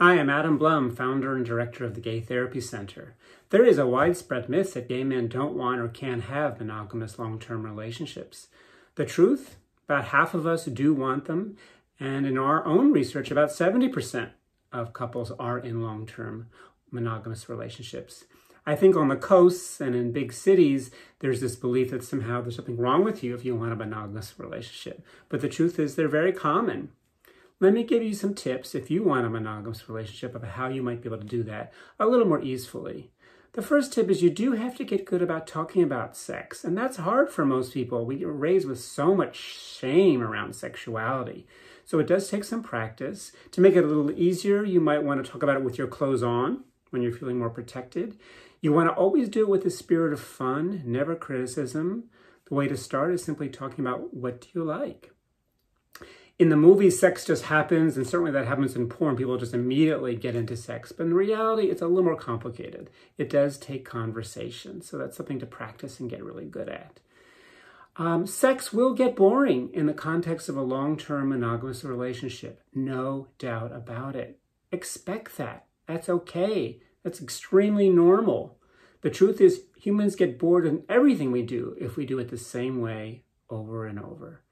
Hi, I'm Adam Blum, founder and director of the Gay Therapy Center. There is a widespread myth that gay men don't want or can't have monogamous long-term relationships. The truth, about half of us do want them, and in our own research, about 70% of couples are in long-term monogamous relationships. I think on the coasts and in big cities, there's this belief that somehow there's something wrong with you if you want a monogamous relationship. But the truth is they're very common. Let me give you some tips if you want a monogamous relationship about how you might be able to do that a little more easily. The first tip is you do have to get good about talking about sex, and that's hard for most people. We are raised with so much shame around sexuality. So it does take some practice. To make it a little easier, you might want to talk about it with your clothes on when you're feeling more protected. You want to always do it with a spirit of fun, never criticism. The way to start is simply talking about what do you like. In the movies, sex just happens, and certainly that happens in porn. People just immediately get into sex. But in reality, it's a little more complicated. It does take conversation, so that's something to practice and get really good at. Sex will get boring in the context of a long-term monogamous relationship. No doubt about it. Expect that. That's okay. That's extremely normal. The truth is, humans get bored in everything we do if we do it the same way over and over.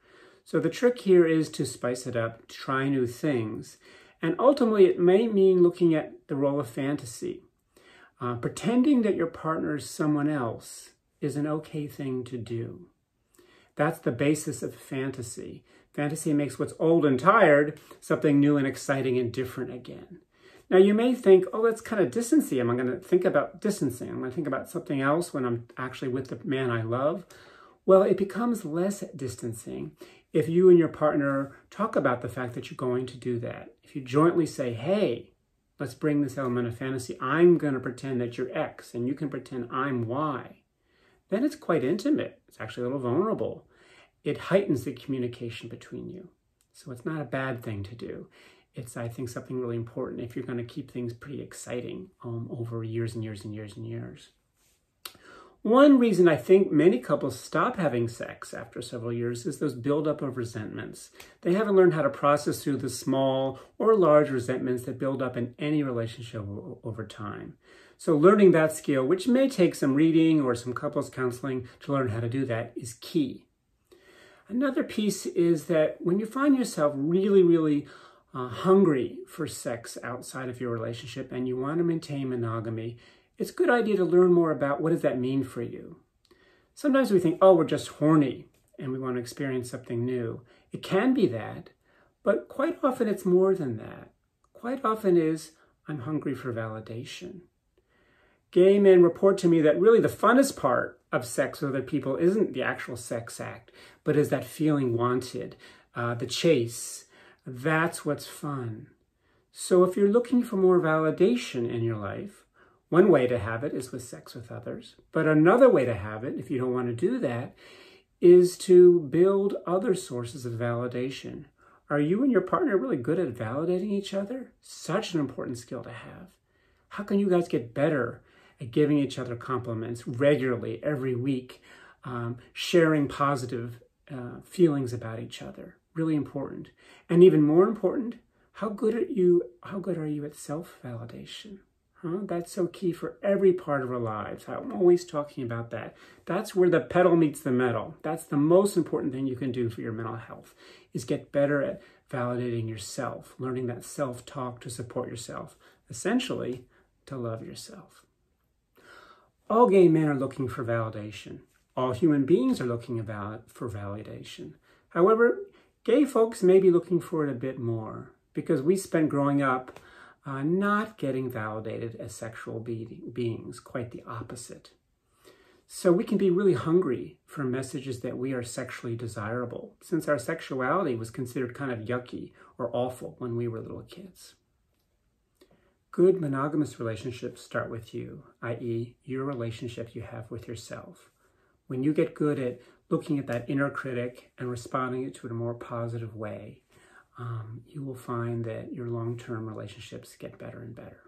So the trick here is to spice it up, try new things, and ultimately it may mean looking at the role of fantasy. Pretending that your partner is someone else is an okay thing to do. That's the basis of fantasy. Fantasy makes what's old and tired something new and exciting and different again. Now you may think, oh, that's kind of distancing. I'm going to think about distancing. I'm going to think about something else when I'm actually with the man I love. Well, it becomes less distancing if you and your partner talk about the fact that you're going to do that. If you jointly say, hey, let's bring this element of fantasy. I'm going to pretend that you're X and you can pretend I'm Y. Then it's quite intimate. It's actually a little vulnerable. It heightens the communication between you. So it's not a bad thing to do. It's, I think, something really important if you're going to keep things pretty exciting over years and years and years and years. One reason I think many couples stop having sex after several years is those buildup of resentments. They haven't learned how to process through the small or large resentments that build up in any relationship over time. So learning that skill, which may take some reading or some couples counseling to learn how to do that, is key. Another piece is that when you find yourself really hungry for sex outside of your relationship and you want to maintain monogamy, it's a good idea to learn more about what does that mean for you. Sometimes we think, oh, we're just horny and we want to experience something new. It can be that, but quite often it's more than that. Quite often is, I'm hungry for validation. Gay men report to me that really the funnest part of sex with other people isn't the actual sex act, but is that feeling wanted, the chase. That's what's fun. So if you're looking for more validation in your life, one way to have it is with sex with others, but another way to have it, if you don't want to do that, is to build other sources of validation. Are you and your partner really good at validating each other? Such an important skill to have. How can you guys get better at giving each other compliments regularly, every week, sharing positive feelings about each other? Really important. And even more important, how good are you at self-validation? That's so key for every part of our lives. I'm always talking about that. That's where the pedal meets the metal. That's the most important thing you can do for your mental health, is get better at validating yourself, learning that self-talk to support yourself, essentially to love yourself. All gay men are looking for validation. All human beings are looking for validation. However, gay folks may be looking for it a bit more because we spent growing up not getting validated as sexual beings, quite the opposite. So we can be really hungry for messages that we are sexually desirable, since our sexuality was considered kind of yucky or awful when we were little kids. Good monogamous relationships start with you, i.e., your relationship you have with yourself. When you get good at looking at that inner critic and responding to it in a more positive way, you will find that your long-term relationships get better and better.